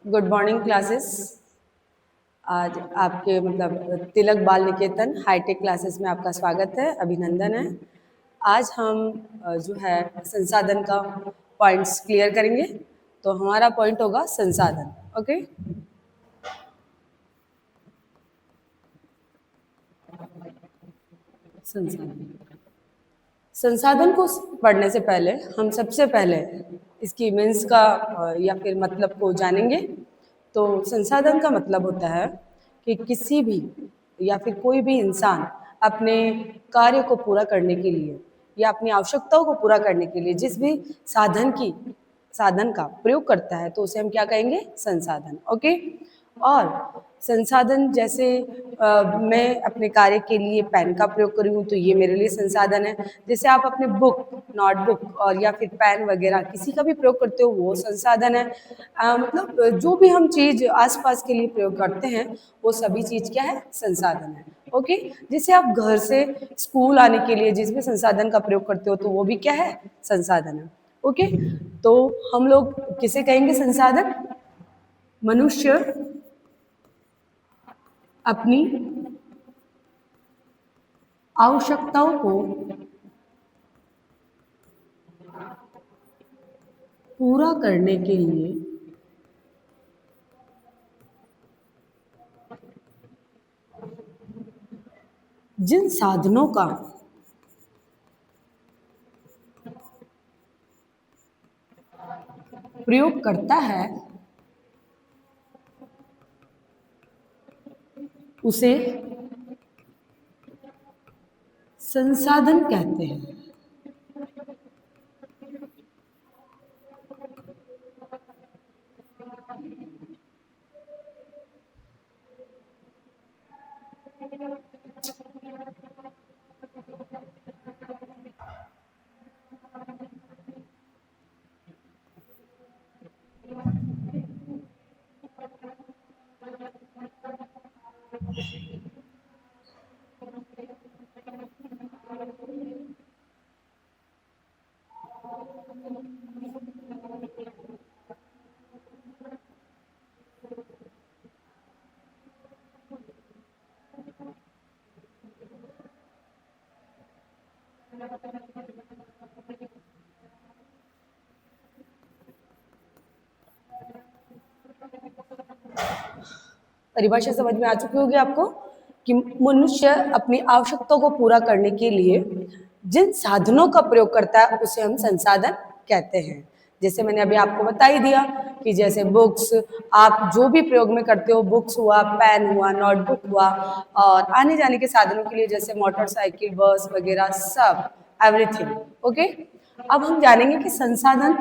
Good morning classes. आज आपके तिलक बाल निकेतन हाईटेक क्लासेस में आपका स्वागत है, अभिनंदन है। आज हम जो है संसाधन का पॉइंट्स क्लियर करेंगे। तो हमारा पॉइंट होगा संसाधन। ओके, संसाधन संसाधन को पढ़ने से पहले हम सबसे पहले इसकी मीन्स का या फिर मतलब को जानेंगे। तो संसाधन का मतलब होता है कि किसी भी या फिर कोई भी इंसान अपने कार्य को पूरा करने के लिए या अपनी आवश्यकताओं को पूरा करने के लिए जिस भी साधन का प्रयोग करता है तो उसे हम क्या कहेंगे? संसाधन। ओके, और संसाधन जैसे मैं अपने कार्य के लिए पेन का प्रयोग करी हूँ तो ये मेरे लिए संसाधन है। जैसे आप अपने बुक, नोटबुक और या फिर पेन वगैरह किसी का भी प्रयोग करते हो वो संसाधन है। जो भी हम चीज आसपास के लिए प्रयोग करते हैं वो सभी चीज क्या है? संसाधन है। ओके, जैसे आप घर से स्कूल आने के लिए जिस भी संसाधन का प्रयोग करते हो तो वो भी क्या है? संसाधन है। ओके, तो हम लोग किसे कहेंगे संसाधन? मनुष्य अपनी आवश्यकताओं को पूरा करने के लिए जिन साधनों का प्रयोग करता है उसे संसाधन कहते हैं। परिभाषा समझ में आ चुकी होगी आपको कि मनुष्य अपनी आवश्यकताओं को पूरा करने के लिए जिन साधनों का प्रयोग करता है उसे हम संसाधन कहते हैं। जैसे मैंने अभी आपको बता ही दिया कि जैसे बुक्स, आप जो भी प्रयोग में करते हो, बुक्स हुआ, पेन हुआ, नोटबुक हुआ, और आने जाने के साधनों के लिए जैसे मोटरसाइकिल, बस वगैरह सब, एवरीथिंग। ओके, अब हम जानेंगे कि संसाधन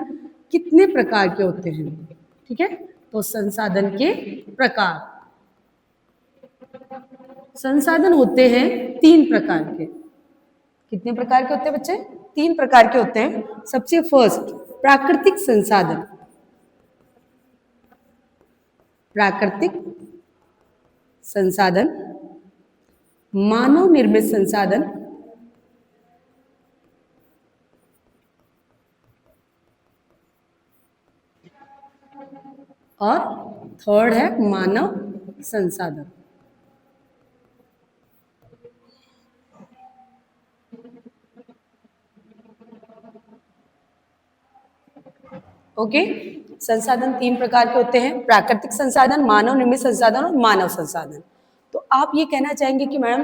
कितने प्रकार के होते हैं। ठीक है, तो संसाधन के प्रकार, संसाधन होते हैं 3 प्रकार के। कितने प्रकार के होते हैं बच्चे? 3 प्रकार के होते हैं। सबसे फर्स्ट प्राकृतिक संसाधन। प्राकृतिक संसाधन, मानव निर्मित संसाधन और थर्ड है मानव संसाधन। ओके, संसाधन 3 प्रकार के होते हैं, प्राकृतिक संसाधन, मानव निर्मित संसाधन और मानव संसाधन। तो आप ये कहना चाहेंगे कि मैडम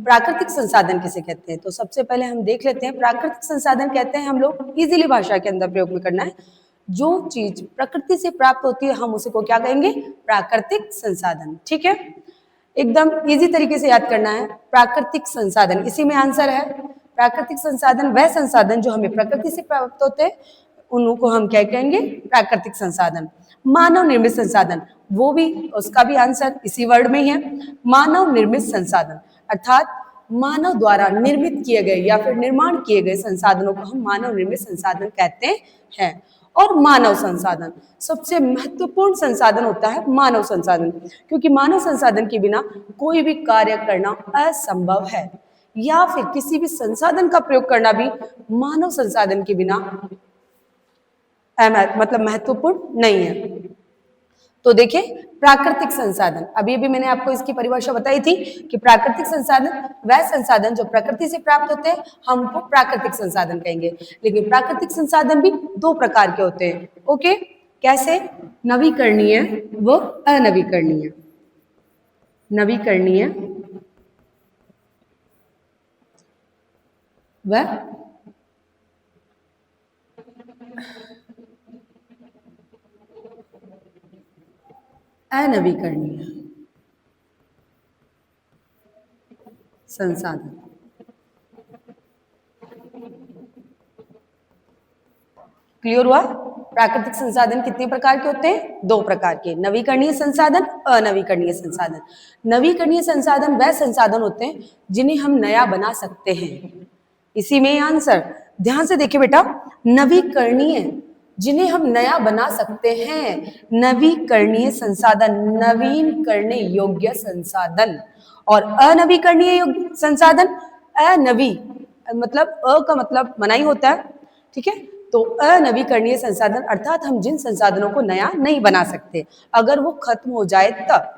प्राकृतिक संसाधन किसे कहते हैं? तो सबसे पहले हम देख लेते हैं। प्राकृतिक संसाधन कहते हैं हम लोग, इजीली भाषा के अंदर प्रयोग में करना है, जो चीज प्रकृति से प्राप्त होती है हम उसे को क्या कहेंगे? प्राकृतिक संसाधन। ठीक है, एकदम इजी तरीके से याद करना है। प्राकृतिक संसाधन, इसी में आंसर है। प्राकृतिक संसाधन वह संसाधन जो हमें प्रकृति से प्राप्त होते हैं उनको हम क्या कहेंगे? प्राकृतिक संसाधन। मानव निर्मित संसाधन, वो भी, उसका भी आंसर इसी वर्ड में ही है, मानव निर्मित संसाधन, अर्थात मानव द्वारा निर्मित किए गए या फिर निर्माण किए गए संसाधनों को हम मानव निर्मित संसाधन कहते हैं। और मानव संसाधन, सबसे महत्वपूर्ण संसाधन होता है मानव संसाधन, क्योंकि मानव संसाधन के बिना कोई भी कार्य करना असंभव है, या फिर किसी भी संसाधन का प्रयोग करना भी मानव संसाधन के बिना महत्वपूर्ण नहीं है। तो देखिए प्राकृतिक संसाधन, अभी अभी मैंने आपको इसकी परिभाषा बताई थी कि प्राकृतिक संसाधन वह संसाधन जो प्रकृति से प्राप्त होते हैं, हम उनको प्राकृतिक संसाधन कहेंगे। लेकिन प्राकृतिक संसाधन भी दो प्रकार के होते हैं। ओके, कैसे? नवीकरणीय व अनवीकरणीय। नवीकरणीय व अनवीकरणीय संसाधन। क्लियर हुआ? प्राकृतिक संसाधन कितने प्रकार के होते हैं? दो प्रकार के, नवीकरणीय संसाधन, अनवीकरणीय संसाधन। नवीकरणीय संसाधन वह संसाधन होते हैं जिन्हें हम नया बना सकते हैं। इसी में आंसर, ध्यान से देखिए बेटा, नवीकरणीय जिन्हें हम नया बना सकते हैं, नवीकरणीय संसाधन, नवीन करने योग्य संसाधन। और अनवीकरणीय संसाधन, अनवी मतलब अ का मतलब मनाई होता है, ठीक है। तो अनवीकरणीय संसाधन अर्थात हम जिन संसाधनों को नया नहीं बना सकते, अगर वो खत्म हो जाए तब।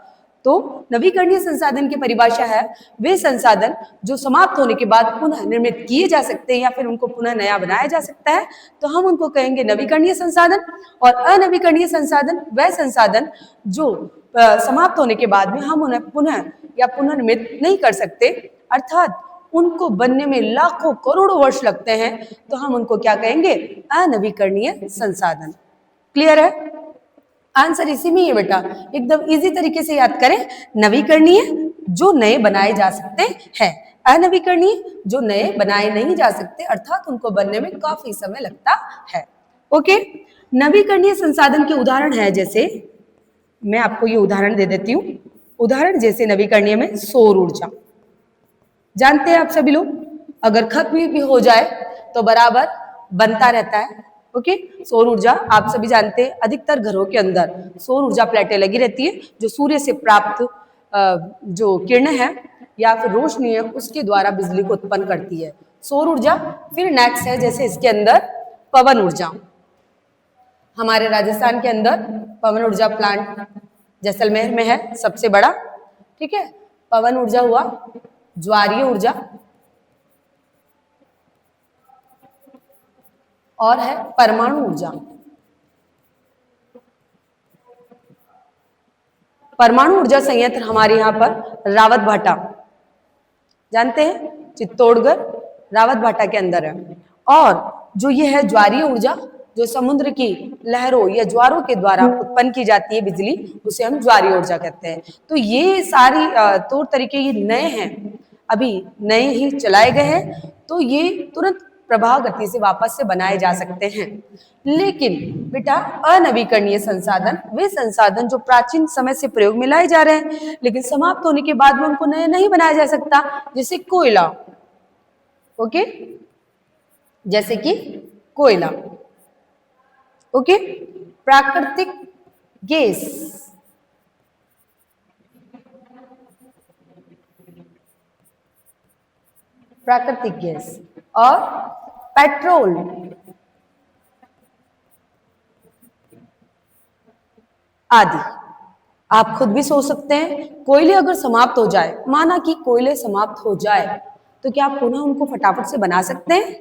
तो नवीकरणीय संसाधन की परिभाषा है वे संसाधन जो समाप्त होने के बाद पुनः निर्मित किए जा सकते हैं या फिर उनको पुनः नया बनाया जा सकता है, तो हम उनको कहेंगे नवीकरणीय संसाधन। और अनवीकरणीय संसाधन वह संसाधन जो समाप्त होने के बाद में हम उन्हें पुनः या पुनर्निर्मित नहीं कर सकते, अर्थात उनको बनने में लाखों करोड़ों वर्ष लगते हैं, तो हम उनको क्या कहेंगे? अनवीकरणीय संसाधन। क्लियर है? आंसर इसी में है बेटा, एकदम इजी तरीके से याद करें। नवीकरणीय जो नए बनाए जा सकते हैं, अनवीकरणीय जो नए बनाए नहीं जा सकते, अर्थात उनको बनने में काफी समय लगता है। ओके, नवीकरणीय संसाधन के उदाहरण है, जैसे मैं आपको ये उदाहरण दे देती हूँ। उदाहरण जैसे नवीकरणीय में सौर ऊर्जा, जानते हैं आप सभी लोग, अगर खत्म भी हो जाए तो बराबर बनता रहता है। ओके, सौर ऊर्जा आप सभी जानते हैं, अधिकतर घरों के अंदर सौर ऊर्जा प्लेटें लगी रहती है, जो सूर्य से प्राप्त जो किरणें हैं या फिर रोशनी है, उसके द्वारा बिजली को उत्पन्न करती है सौर ऊर्जा। फिर नेक्स्ट है जैसे इसके अंदर पवन ऊर्जा। हमारे राजस्थान के अंदर पवन ऊर्जा प्लांट जैसलमेर में है, सबसे बड़ा, ठीक है। पवन ऊर्जा हुआ, ज्वारीय ऊर्जा और है परमाणु ऊर्जा। परमाणु ऊर्जा संयंत्र हमारे यहाँ पर रावत भाटा, जानते हैं, चित्तौड़गढ़ रावत भाटा के अंदर है। और जो ये है ज्वारीय ऊर्जा, जो समुद्र की लहरों या ज्वारों के द्वारा उत्पन्न की जाती है बिजली, उसे हम ज्वारीय ऊर्जा कहते हैं। तो ये सारी तौर तरीके ये नए हैं, अभी नए ही चलाए गए हैं, तो ये तुरंत प्रवाह गति से वापस से बनाए जा सकते हैं। लेकिन बेटा अनवीकरणीय संसाधन वे संसाधन जो प्राचीन समय से प्रयोग में लाए जा रहे हैं, लेकिन समाप्त होने के बाद में उनको नया नहीं बनाया जा सकता, जैसे कोयला। ओके, जैसे कि कोयला। ओके, प्राकृतिक गैस, प्राकृतिक गैस और पेट्रोल, आदि। आप खुद भी सोच सकते हैं, कोयले अगर समाप्त हो जाए, माना कि कोयले समाप्त हो जाए, तो क्या आप पुनः उनको फटाफट से बना सकते हैं?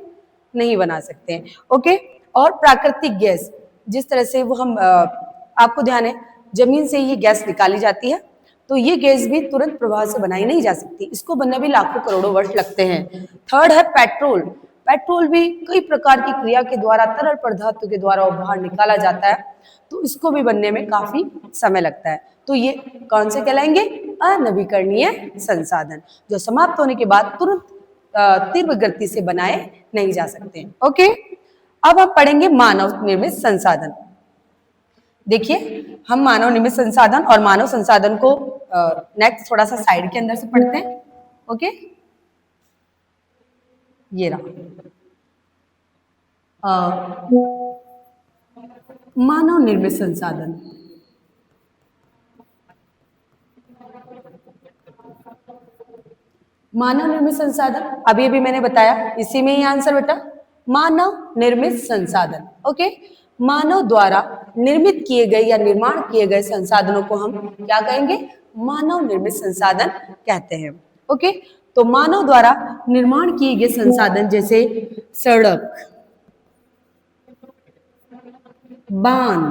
नहीं बना सकते हैं। ओके, और प्राकृतिक गैस, जिस तरह से वो हम आपको ध्यान है, जमीन से ये गैस निकाली जाती है, तो ये गैस भी तुरंत प्रवाह से बनाई नहीं जा सकती, इसको बनने भी लाखों करोड़ों वर्ष लगते हैं। थर्ड है पेट्रोल। पेट्रोल भी कई प्रकार की क्रिया के द्वारा तरल पदार्थों के द्वारा बाहर निकाला जाता है, तो इसको भी बनने में काफी समय लगता है। तो ये कौन से कहलाएंगे? अनवीकरणीय संसाधन, जो समाप्त होने के बाद तुरंत तीव्र गति से बनाए नहीं जा सकते। ओके, अब हम पढ़ेंगे मानव निर्मित संसाधन। देखिए, हम मानव निर्मित संसाधन और मानव संसाधन को नेक्स्ट थोड़ा सा साइड के अंदर से पढ़ते हैं। ओके, ये रहा मानव निर्मित संसाधन। मानव निर्मित संसाधन अभी अभी मैंने बताया, इसी में ही आंसर बेटा, मानव निर्मित संसाधन। ओके, मानव द्वारा निर्मित किए गए या निर्माण किए गए संसाधनों को हम क्या कहेंगे? मानव निर्मित संसाधन कहते हैं। ओके, तो मानव द्वारा निर्माण किए गए संसाधन जैसे सड़क, बांध,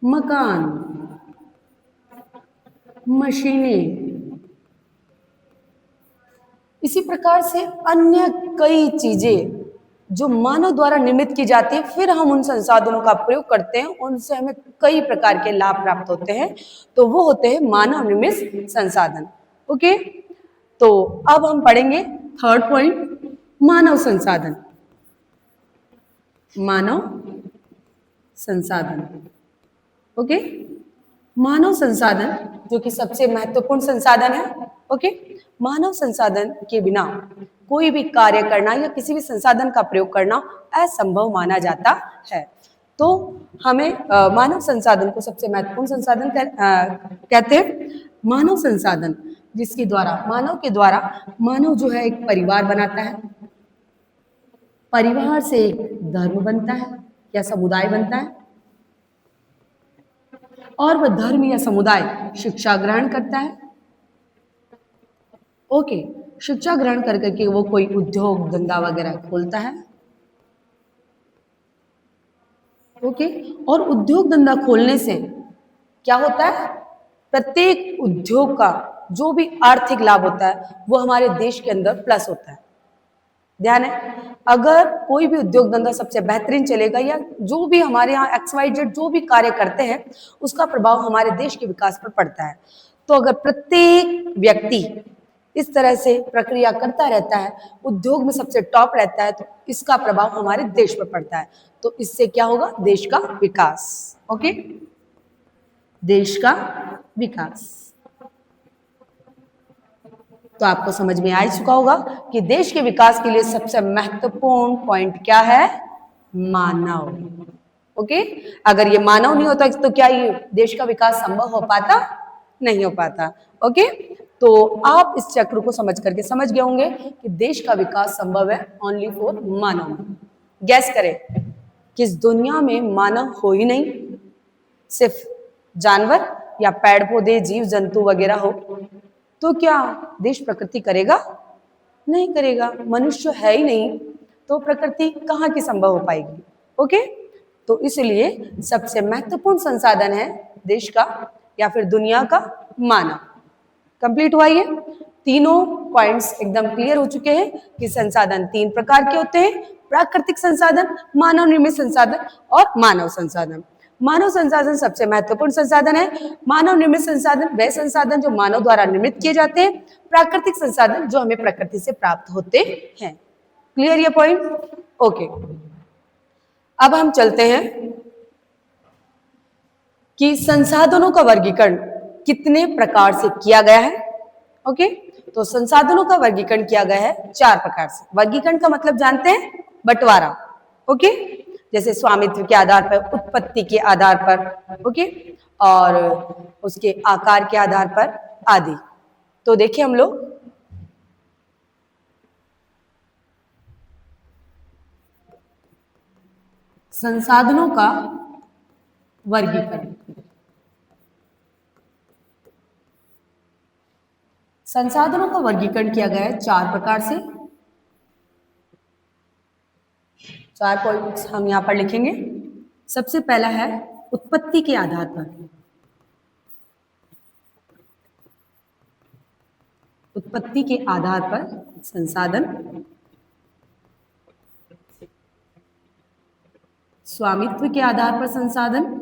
मकान, मशीनें, इसी प्रकार से अन्य कई चीजें जो मानव द्वारा निर्मित की जाती है, फिर हम उन संसाधनों का प्रयोग करते हैं, उनसे हमें कई प्रकार के लाभ प्राप्त होते हैं, तो वो होते हैं मानव निर्मित संसाधन। ओके, तो अब हम पढ़ेंगे थर्ड पॉइंट, मानव संसाधन। मानव संसाधन, ओके, मानव संसाधन जो कि सबसे महत्वपूर्ण संसाधन है। ओके, मानव संसाधन के बिना कोई भी कार्य करना या किसी भी संसाधन का प्रयोग करना असंभव माना जाता है। तो हमें मानव संसाधन को सबसे महत्वपूर्ण संसाधन कहते हैं। मानव संसाधन जिसके द्वारा मानव जो है एक परिवार बनाता है, परिवार से एक धर्म बनता है या समुदाय बनता है, और वह धर्म या समुदाय शिक्षा ग्रहण करता है। ओके, शिक्षा ग्रहण कर करके वो कोई उद्योग धंधा वगैरह खोलता है। ओके, और उद्योग धंधा खोलने से क्या होता है? प्रत्येक उद्योग का जो भी आर्थिक लाभ होता है वो हमारे देश के अंदर प्लस होता है। ध्यान है, अगर कोई भी उद्योग धंधा सबसे बेहतरीन चलेगा या जो भी हमारे यहाँ XYZ जो भी कार्य करते हैं उसका प्रभाव हमारे देश के विकास पर पड़ता है। तो अगर प्रत्येक व्यक्ति इस तरह से प्रक्रिया करता रहता है, उद्योग में सबसे टॉप रहता है, तो इसका प्रभाव हमारे देश पर पड़ता है। तो इससे क्या होगा? देश का विकास। ओके, देश का विकास। तो आपको समझ में आ चुका होगा कि देश के विकास के लिए सबसे महत्वपूर्ण पॉइंट क्या है? मानव। ओके, अगर ये मानव नहीं होता तो क्या ये देश का विकास संभव हो पाता? नहीं हो पाता। ओके, तो आप इस चक्र को समझ करके समझ गए होंगे कि देश का विकास संभव है ओनली फॉर मानव। गैस करें, किस दुनिया में मानव हो ही नहीं, सिर्फ जानवर या पेड़ पौधे जीव जंतु वगैरह हो, तो क्या देश प्रकृति करेगा? नहीं करेगा। मनुष्य है ही नहीं तो प्रकृति कहाँ की संभव हो पाएगी? ओके, तो इसलिए सबसे महत्वपूर्ण संसाधन है देश का या फिर दुनिया का मानव। कंप्लीट हुआ ये? तीनों पॉइंट्स एकदम क्लियर हो चुके हैं कि संसाधन तीन प्रकार के होते हैं: प्राकृतिक संसाधन, मानव निर्मित संसाधन और मानव संसाधन। मानव संसाधन सबसे महत्वपूर्ण संसाधन है। मानव निर्मित संसाधन वह संसाधन जो मानव द्वारा निर्मित किए जाते हैं। प्राकृतिक संसाधन जो हमें प्रकृति से प्राप्त होते हैं। क्लियर ये पॉइंट? ओके, अब हम चलते हैं कि संसाधनों का वर्गीकरण कितने प्रकार से किया गया है। ओके, तो संसाधनों का वर्गीकरण किया गया है 4 प्रकार से। वर्गीकरण का मतलब जानते हैं? बंटवारा। ओके, जैसे स्वामित्व के आधार पर, उत्पत्ति के आधार पर, ओके, और उसके आकार के आधार पर आदि। तो देखिए हम लोग संसाधनों का वर्गीकरण। संसाधनों का वर्गीकरण किया गया है 4 प्रकार से। 4 पॉइंट्स हम यहां पर लिखेंगे। सबसे पहला है उत्पत्ति के आधार पर। उत्पत्ति के आधार पर संसाधन, स्वामित्व के आधार पर संसाधन,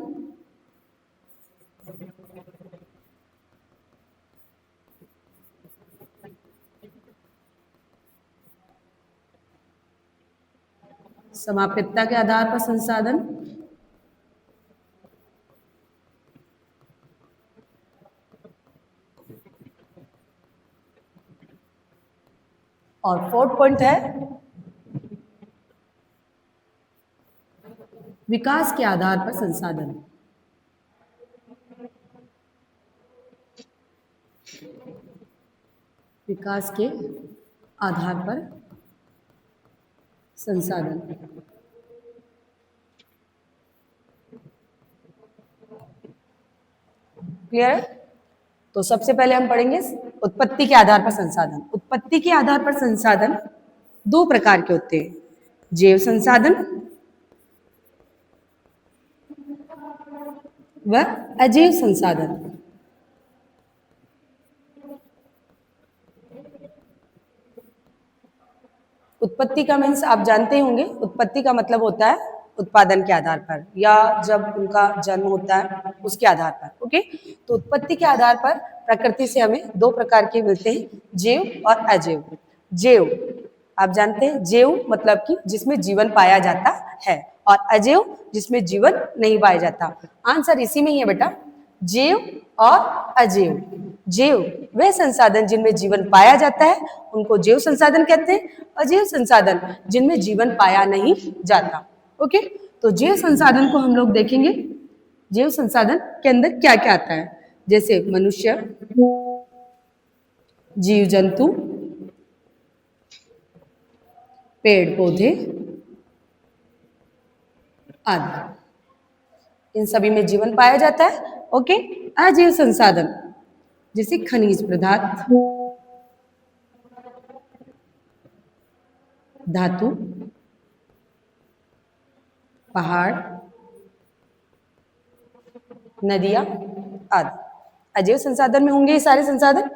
समापितता के आधार पर संसाधन, और 4th पॉइंट है विकास के आधार पर संसाधन। विकास के आधार पर संसाधन। क्लियर है? तो सबसे पहले हम पढ़ेंगे उत्पत्ति के आधार पर संसाधन। उत्पत्ति के आधार पर संसाधन दो प्रकार के होते हैं, जैव संसाधन व अजैव संसाधन। उत्पत्ति का मीन्स आप जानते होंगे, उत्पत्ति का मतलब होता है उत्पादन के आधार पर या जब उनका जन्म होता है उसके आधार पर। ओके, तो उत्पत्ति के आधार पर प्रकृति से हमें दो प्रकार के मिलते हैं, जैव और अजैव। जैव आप जानते हैं, जैव मतलब कि जिसमें जीवन पाया जाता है, और अजैव जिसमें जीवन नहीं पाया जाता। आंसर इसी में ही है बेटा, जैव और अजैव। जैव वे संसाधन जिनमें जीवन पाया जाता है उनको जैव संसाधन कहते हैं, अजैव संसाधन जिनमें जीवन पाया नहीं जाता। ओके, तो जैव संसाधन को हम लोग देखेंगे, जैव संसाधन के अंदर क्या क्या आता है, जैसे मनुष्य, जीव जंतु, पेड़ पौधे आदि, इन सभी में जीवन पाया जाता है। ओके, अजैव संसाधन जैसे खनिज पदार्थ, धातु, पहाड़, नदियां आदि अजैव संसाधन में होंगे। ये सारे संसाधन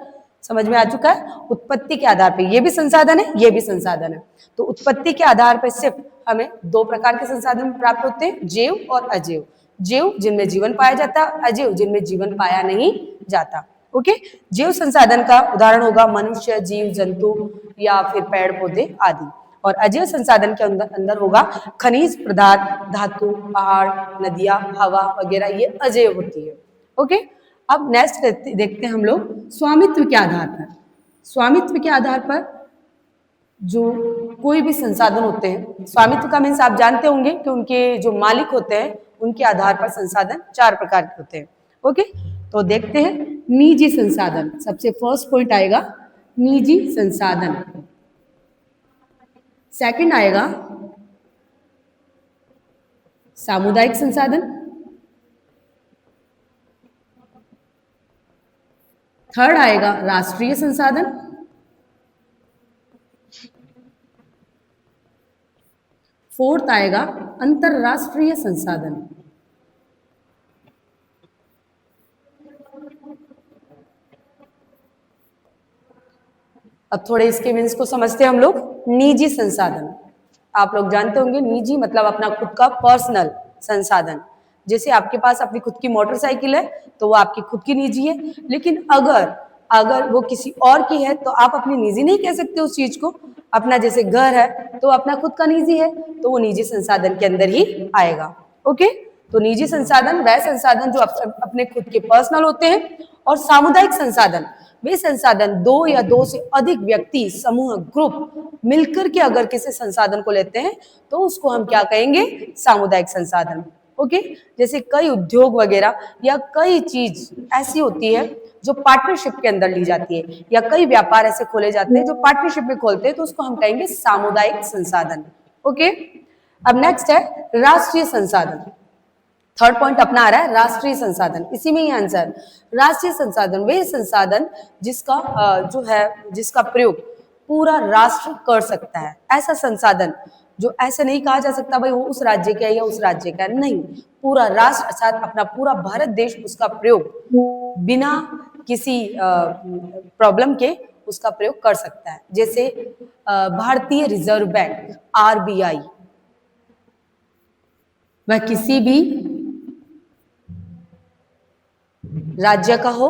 समझ में आ चुका है। उत्पत्ति के आधार पर ये भी संसाधन है, ये भी संसाधन है। तो उत्पत्ति के आधार पर सिर्फ हमें दो प्रकार के संसाधन प्राप्त होते हैं, जैव और अजैव। जैव जिनमें जीवन पाया जाता है, अजैव जिनमें जीवन पाया नहीं जाता। ओके, जैव संसाधन का उदाहरण होगा मनुष्य, जीव जंतु या फिर पेड़ पौधे आदि, और अजैव संसाधन के अंदर होगा खनिज पदार्थ, धातु, पहाड़, नदियां, हवा वगैरह, ये अजैव होती है। ओके, अब नेक्स्ट देखते हैं हम लोग स्वामित्व के आधार पर। स्वामित्व के आधार पर जो कोई भी संसाधन होते हैं, स्वामित्व का मीन्स आप जानते होंगे कि उनके जो मालिक होते हैं उनके आधार पर संसाधन चार प्रकार के होते हैं। ओके, तो देखते हैं निजी संसाधन। सबसे फर्स्ट पॉइंट आएगा निजी संसाधन, सेकंड आएगा सामुदायिक संसाधन, थर्ड आएगा राष्ट्रीय संसाधन, फोर्थ आएगा अंतरराष्ट्रीय संसाधन। अब थोड़े इसके मीन्स को समझते हैं हम लोग। निजी संसाधन आप लोग जानते होंगे, निजी मतलब अपना खुद का पर्सनल संसाधन। जैसे आपके पास अपनी खुद की मोटरसाइकिल है तो वो आपकी खुद की निजी है, लेकिन अगर वो किसी और की है तो आप अपनी निजी नहीं कह सकते उस चीज को। अपना जैसे घर है तो अपना खुद का निजी है, तो वो निजी संसाधन के अंदर ही आएगा। ओके, तो निजी संसाधन वह संसाधन जो अपने खुद के पर्सनल होते हैं, और सामुदायिक संसाधन वे संसाधन दो या दो से अधिक व्यक्ति, समूह, ग्रुप मिलकर के अगर किसी संसाधन को लेते हैं तो उसको हम क्या कहेंगे, सामुदायिक संसाधन। ओके, जैसे कई उद्योग वगैरह या कई चीज ऐसी होती है जो पार्टनरशिप के अंदर ली जाती है, या कई व्यापार ऐसे खोले जाते हैं जो पार्टनरशिप में खोलते हैं, तो उसको हम कहेंगे सामुदायिक संसाधन। ओके, अब नेक्स्ट है राष्ट्रीय संसाधन। थर्ड पॉइंट अपना आ रहा है राष्ट्रीय संसाधन, इसी में ही आंसर। राष्ट्रीय संसाधन वे संसाधन जिसका प्रयोग पूरा राष्ट्र कर सकता है। ऐसा संसाधन जो ऐसे नहीं कहा जा सकता भाई वो उस राज्य का है या उस राज्य का, नहीं, पूरा राष्ट्र अर्थात अपना पूरा भारत देश उसका प्रयोग बिना किसी प्रॉब्लम के उसका प्रयोग कर सकता है। जैसे भारतीय रिजर्व बैंक RBI, वह किसी भी राज्य का हो,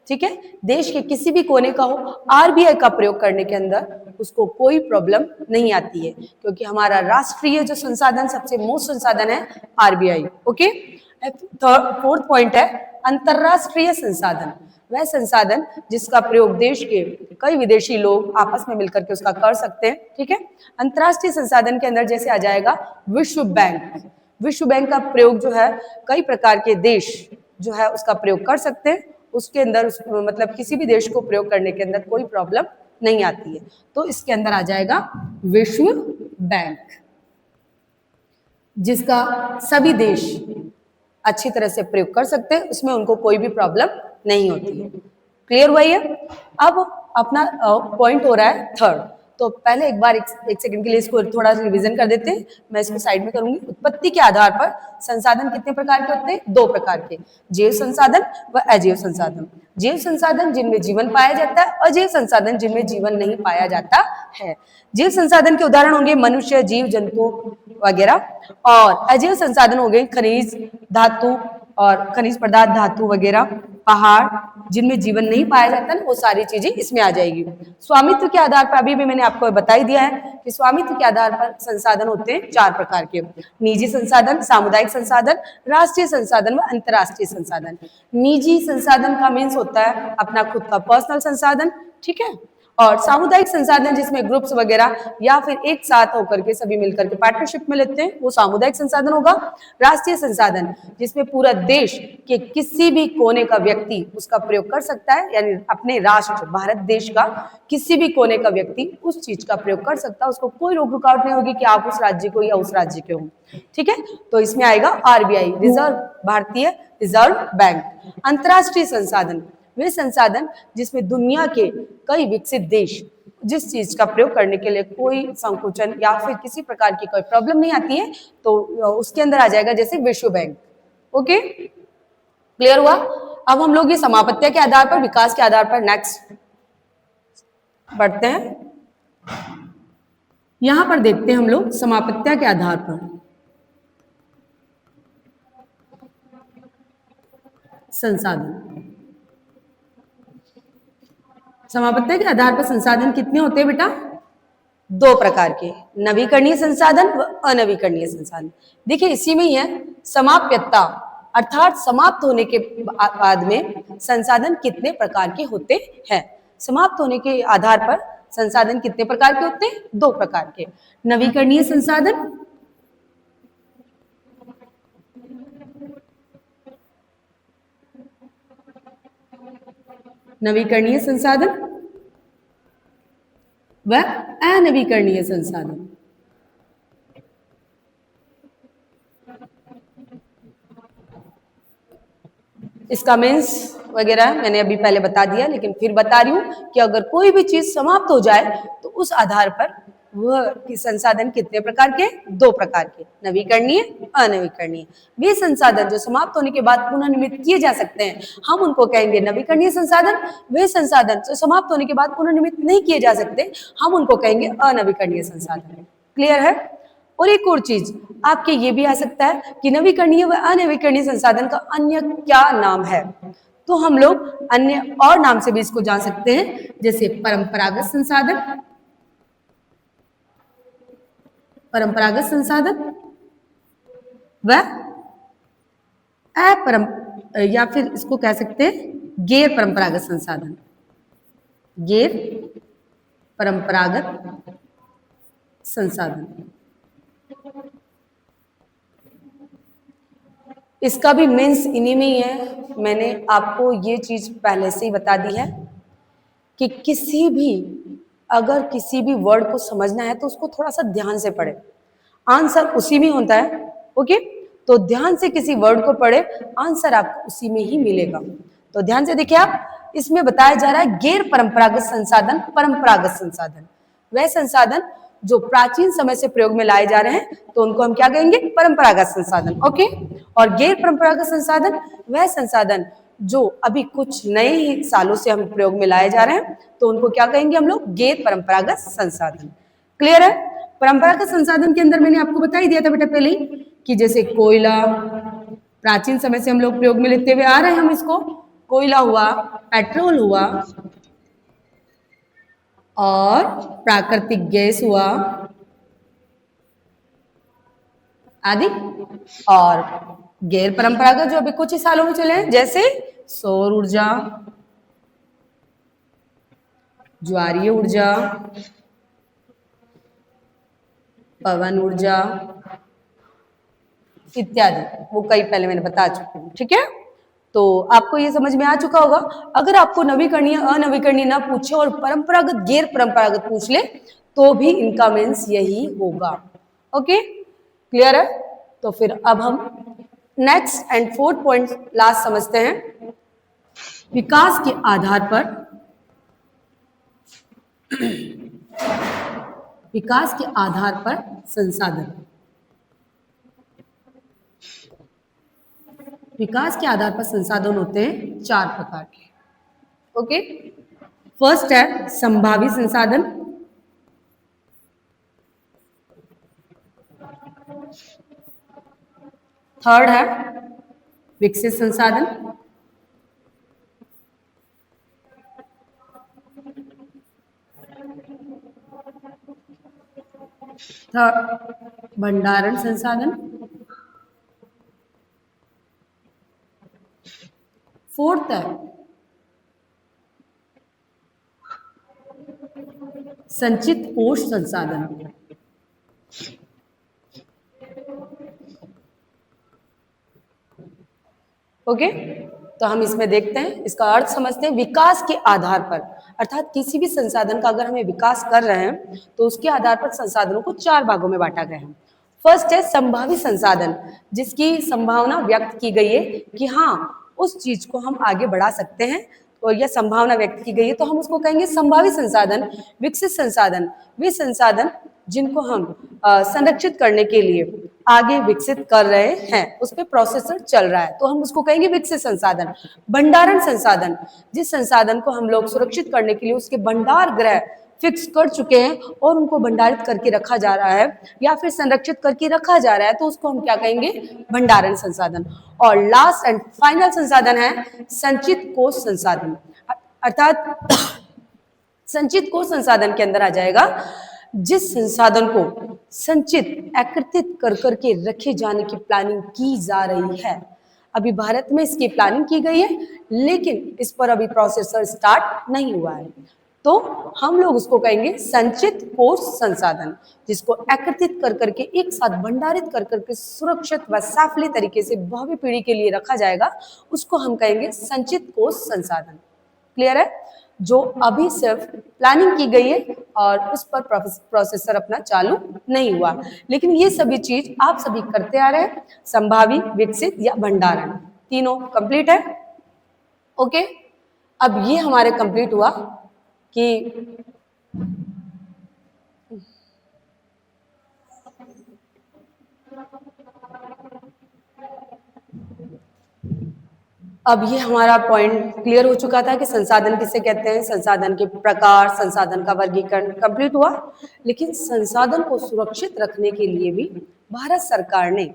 ठीक है, देश के किसी भी कोने का हो, RBI का प्रयोग करने के अंदर उसको कोई प्रॉब्लम नहीं आती है, क्योंकि हमारा राष्ट्रीय जो संसाधन सबसे मोस्ट संसाधन है RBI। ओके, फोर्थ पॉइंट है अंतरराष्ट्रीय संसाधन। वह संसाधन जिसका प्रयोग देश के कई विदेशी लोग आपस में मिलकर के उसका कर सकते हैं। ठीक है, अंतरराष्ट्रीय संसाधन के अंदर जैसे आ जाएगा विश्व बैंक। विश्व बैंक का प्रयोग जो है कई प्रकार के देश जो है उसका प्रयोग कर सकते हैं, उसके अंदर मतलब किसी भी देश को प्रयोग करने के अंदर कोई प्रॉब्लम नहीं आती है, तो इसके अंदर आ जाएगा विश्व बैंक, जिसका सभी देश अच्छी तरह से प्रयोग कर सकते हैं, उसमें उनको कोई भी प्रॉब्लम नहीं होती है। क्लियर हुआ ये? अब अपना पॉइंट हो रहा है थर्ड। तो पहले एक बार एक सेकंड के लिए इसको थोड़ा रिवीजन कर देते हैं। मैं इसको साइड में करूंगी। उत्पत्ति के आधार पर संसाधन कितने प्रकार के होते हैं? 2 प्रकार के, जैव संसाधन व अजैव संसाधन। जैव संसाधन जिनमें जीवन पाया जाता है, अजैव संसाधन जिनमें जीवन नहीं पाया जाता है। जैव संसाधन के उदाहरण होंगे मनुष्य, जीव जंतु वगैरह, और अजैव संसाधन हो गए खनिज, धातु और खनिज पदार्थ, धातु वगैरह, पहाड़ जिनमें जीवन नहीं पाया जाता ना, वो सारी चीजें इसमें आ जाएगी। स्वामित्व के आधार पर अभी भी मैंने आपको बता ही दिया है कि स्वामित्व के आधार पर संसाधन होते हैं 4 प्रकार के, निजी संसाधन, सामुदायिक संसाधन, राष्ट्रीय संसाधन व अंतर्राष्ट्रीय संसाधन। निजी संसाधन का मीन्स होता है अपना खुद का पर्सनल संसाधन, ठीक है, और सामुदायिक संसाधन जिसमें ग्रुप्स वगैरह या फिर एक साथ होकर के सभी मिलकर के पार्टनरशिप में लेते हैं, वो सामुदायिक संसाधन होगा। राष्ट्रीय संसाधन जिसमें पूरा देश के किसी भी कोने का व्यक्ति उसका प्रयोग कर सकता है, यानी अपने राष्ट्र भारत देश का किसी भी कोने का व्यक्ति उस चीज का प्रयोग कर सकता है, उसको कोई रोक रुकावट नहीं होगी कि आप उस राज्य को या उस राज्य के हो, ठीक है। तो इसमें आएगा आरबीआई, रिजर्व भारतीय रिजर्व बैंक। अंतर्राष्ट्रीय संसाधन वे संसाधन जिसमें दुनिया के कई विकसित देश जिस चीज का प्रयोग करने के लिए कोई संकोचन या फिर किसी प्रकार की कोई प्रॉब्लम नहीं आती है, तो उसके अंदर आ जाएगा, जैसे विश्व बैंक। ओके, क्लियर हुआ? अब हम लोग ये समापत्ति के आधार पर, विकास के आधार पर नेक्स्ट बढ़ते हैं। यहां पर देखते हैं हम लोग समापत्ति के आधार पर संसाधन। समापत्ति के आधार पर संसाधन कितने होते हैं बेटा? 2 प्रकार के, नवीकरणीय संसाधन व अनवीकरणीय संसाधन। देखिए इसी में ही है समाप्यता, अर्थात समाप्त होने के बाद में संसाधन कितने प्रकार के होते हैं। समाप्त होने के आधार पर संसाधन कितने प्रकार के होते हैं? 2 प्रकार के, नवीकरणीय संसाधन नवीकरणीय संसाधन व अनवीकरणीय संसाधन। इसका मीन्स वगैरह मैंने अभी पहले बता दिया, लेकिन फिर बता रही हूं कि अगर कोई भी चीज समाप्त हो जाए तो उस आधार पर वह संसाधन कितने प्रकार के? 2 प्रकार के, नवीकरणीय अनवीकरणीय। वे संसाधन जो समाप्त होने के बाद पुनः निर्मित किए जा सकते हैं, हम उनको कहेंगे नवीकरणीय संसाधन। वे संसाधन जो समाप्त होने के बाद पुनः निर्मित नहीं किए जा सकते, हम उनको कहेंगे अनवीकरणीय संसाधन। क्लियर है? और एक और चीज आपके ये भी आ सकता है कि नवीकरणीय व अनवीकरणीय संसाधन का अन्य क्या नाम है, तो हम लोग अन्य और नाम से भी इसको जान सकते हैं, जैसे परंपरागत संसाधन, परंपरागत संसाधन व या फिर इसको कह सकते हैं गैर परंपरागत संसाधन, गैर परंपरागत संसाधन। इसका भी मीन्स इन्हीं में ही है। मैंने आपको ये चीज पहले से ही बता दी है कि किसी भी अगर किसी भी वर्ड को समझना है तो उसको थोड़ा सा ध्यान से पढ़े, आंसर उसी में होता है। ओके, तो ध्यान से किसी वर्ड को पढ़े, आंसर आपको उसी में ही मिलेगा। तो ध्यान से देखिए आप, इसमें बताया जा रहा है गैर परंपरागत संसाधन, परंपरागत संसाधन वह संसाधन जो प्राचीन समय से प्रयोग में लाए जा रहे हैं, तो उनको हम क्या कहेंगे? परंपरागत संसाधन। ओके, और गैर परंपरागत संसाधन वह संसाधन जो अभी कुछ नए ही सालों से हम प्रयोग में लाए जा रहे हैं, तो उनको क्या कहेंगे हम लोग? गैर परंपरागत संसाधन। क्लियर है? परंपरागत संसाधन के अंदर मैंने आपको बता ही दिया था बेटा पहले ही कि जैसे कोयला, प्राचीन समय से हम लोग प्रयोग में लेते हुए आ रहे हैं, हम इसको कोयला हुआ, पेट्रोल हुआ और प्राकृतिक गैस हुआ आदि। और गैर परंपरागत जो अभी कुछ ही सालों में चले हैं, जैसे सौर ऊर्जा, ज्वारीय ऊर्जा, पवन ऊर्जा इत्यादि, वो कई पहले मैंने बता चुकी हूँ। ठीक है, तो आपको ये समझ में आ चुका होगा। अगर आपको नवीकरणीय अनवीकरणीय ना पूछे और परंपरागत गैर परंपरागत पूछ ले, तो भी इनका मीन्स यही होगा। ओके, क्लियर है? तो फिर अब हम next and fourth point last समझते हैं। विकास के आधार पर विकास के आधार पर संसाधन। विकास के आधार पर संसाधन होते हैं 4 प्रकार के। ओके, फर्स्ट है संभावी संसाधन, थर्ड है विकसित संसाधन, थर्ड भंडारण संसाधन, फोर्थ है संचित कोष संसाधन। ओके, तो हम इसमें देखते हैं, इसका अर्थ समझते हैं। विकास के आधार पर, अर्थात किसी भी संसाधन का अगर हमें विकास कर रहे हैं तो उसके आधार पर संसाधनों को 4 भागों में बांटा गया है। फर्स्ट है संभावी संसाधन, जिसकी संभावना व्यक्त की गई है कि हाँ उस चीज को हम आगे बढ़ा सकते हैं, और यह संभावना व्यक्त की गई है तो हम उसको कहेंगे संभावी संसाधन। विकसित संसाधन, वे संसाधन जिनको हम संरक्षित करने के लिए आगे विकसित कर रहे हैं, उस पर प्रोसेसर चल रहा है तो हम उसको कहेंगे विकसित संसाधन। भंडारण संसाधन, जिस संसाधन को हम लोग सुरक्षित करने के लिए उसके भंडार गृह फिक्स कर चुके हैं और उनको भंडारित करके रखा जा रहा है या फिर संरक्षित करके रखा जा रहा है, तो उसको हम क्या कहेंगे, भंडारण संसाधन। और लास्ट एंड फाइनल संसाधन है संचित कोष संसाधन, अर्थात संचित कोष संसाधन के अंदर आ जाएगा जिस संसाधन को संचित एकत्रित कर करके रखे जाने की प्लानिंग की जा रही है। अभी भारत में इसकी प्लानिंग की गई है लेकिन इस पर अभी प्रोसेसर स्टार्ट नहीं हुआ है, तो हम लोग उसको कहेंगे संचित कोष संसाधन, जिसको एकत्रित कर करके एक साथ भंडारित कर करके सुरक्षित व साफली तरीके से भावी पीढ़ी के लिए रखा जाएगा, उसको हम कहेंगे संचित कोष संसाधन। क्लियर है? जो अभी सिर्फ प्लानिंग की गई है और उस पर प्रोसेसर अपना चालू नहीं हुआ, लेकिन ये सभी चीज आप सभी करते आ रहे हैं। संभावी, विकसित या भंडारण, तीनों कंप्लीट है। ओके, अब ये हमारे कंप्लीट हुआ कि अब ये हमारा पॉइंट क्लियर हो चुका था कि संसाधन किसे कहते हैं, संसाधन के प्रकार, संसाधन का वर्गीकरण कंप्लीट हुआ। लेकिन संसाधन को सुरक्षित रखने के लिए भी भारत सरकार ने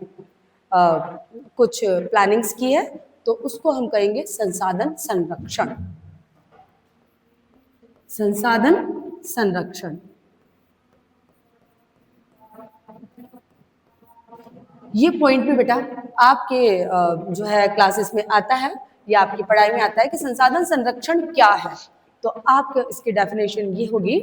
कुछ प्लानिंग्स की है, तो उसको हम कहेंगे संसाधन संरक्षण। संसाधन संरक्षण, ये पॉइंट भी बेटा आपके जो है क्लासेस में आता है या आपकी पढ़ाई में आता है कि संसाधन संरक्षण क्या है। तो आप इसकी डेफिनेशन ये होगी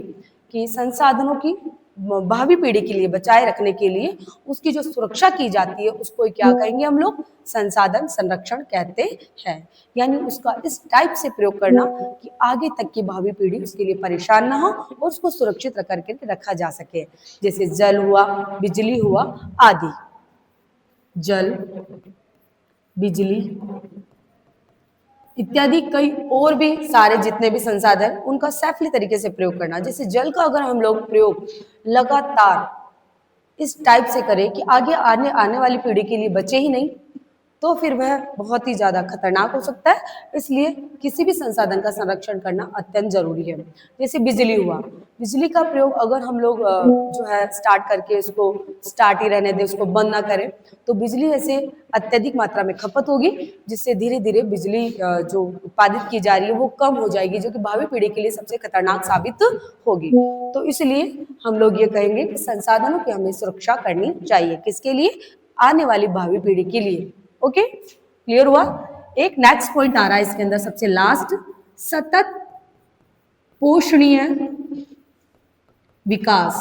कि संसाधनों की भावी पीढ़ी के लिए बचाए रखने के लिए उसकी जो सुरक्षा की जाती है उसको क्या कहेंगे हम लोग, संसाधन संरक्षण कहते हैं। यानी उसका इस टाइप से प्रयोग करना कि आगे तक की भावी पीढ़ी उसके लिए परेशान ना हो और उसको सुरक्षित करके रखा जा सके। जैसे जल हुआ, बिजली हुआ आदि। जल, बिजली इत्यादि कई और भी सारे जितने भी संसाधन उनका सेफली तरीके से प्रयोग करना। जैसे जल का अगर हम लोग प्रयोग लगातार इस टाइप से करें कि आगे आने वाली पीढ़ी के लिए बचे ही नहीं, तो फिर वह बहुत ही ज्यादा खतरनाक हो सकता है। इसलिए किसी भी संसाधन का संरक्षण करना अत्यंत जरूरी है। जैसे बिजली हुआ, बिजली का प्रयोग अगर हम लोग जो है स्टार्ट करके उसको स्टार्ट ही रहने दें, उसको बंद ना करें, तो बिजली ऐसे अत्यधिक मात्रा में खपत होगी, जिससे धीरे धीरे बिजली जो उत्पादित की जा रही है वो कम हो जाएगी, जो कि भावी पीढ़ी के लिए सबसे खतरनाक साबित होगी। तो इसलिए हम लोग ये कहेंगे कि संसाधनों की हमें सुरक्षा करनी चाहिए। किसके लिए? आने वाली भावी पीढ़ी के लिए। ओके, क्लियर हुआ? एक नेक्स्ट पॉइंट आ रहा है इसके अंदर, सबसे लास्ट, सतत पोषणीय विकास।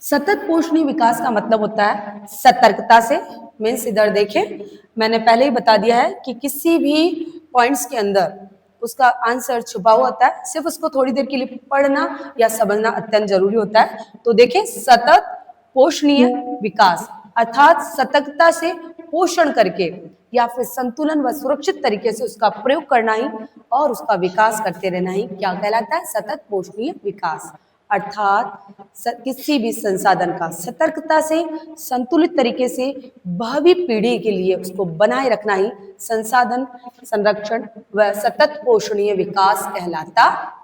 सतत पोषणीय विकास का मतलब होता है सतर्कता से। मीन्स इधर देखें, मैंने पहले ही बता दिया है कि किसी भी पॉइंट्स के अंदर उसका आंसर छुपा हुआ होता है, सिर्फ उसको थोड़ी देर के लिए पढ़ना या समझना अत्यंत जरूरी होता है। तो देखें, सतत पोषणीय विकास, अर्थात सतर्कता से पोषण करके या फिर संतुलन व सुरक्षित तरीके से उसका प्रयोग करना ही और उसका विकास करते रहना ही क्या कहलाता है? सतत पोषणीय विकास। अर्थात किसी भी संसाधन का सतर्कता से संतुलित तरीके से भावी पीढ़ी के लिए उसको बनाए रखना ही संसाधन संरक्षण व सतत पोषणीय विकास कहलाता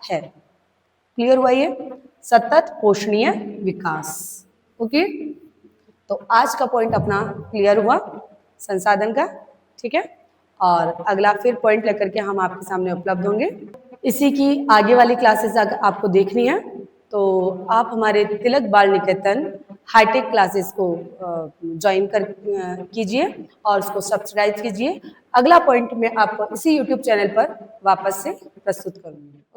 है। क्लियर हुआ ये? सतत पोषणीय विकास। ओके, तो आज का पॉइंट अपना क्लियर हुआ संसाधन का, ठीक है। और अगला फिर पॉइंट लेकर के हम आपके सामने उपलब्ध होंगे। इसी की आगे वाली क्लासेस अगर आपको देखनी है तो आप हमारे तिलक बाल निकेतन हाईटेक क्लासेस को ज्वाइन कर कीजिए और उसको सब्सक्राइब कीजिए। अगला पॉइंट मैं आपको इसी यूट्यूब चैनल पर वापस से प्रस्तुत करूंगी।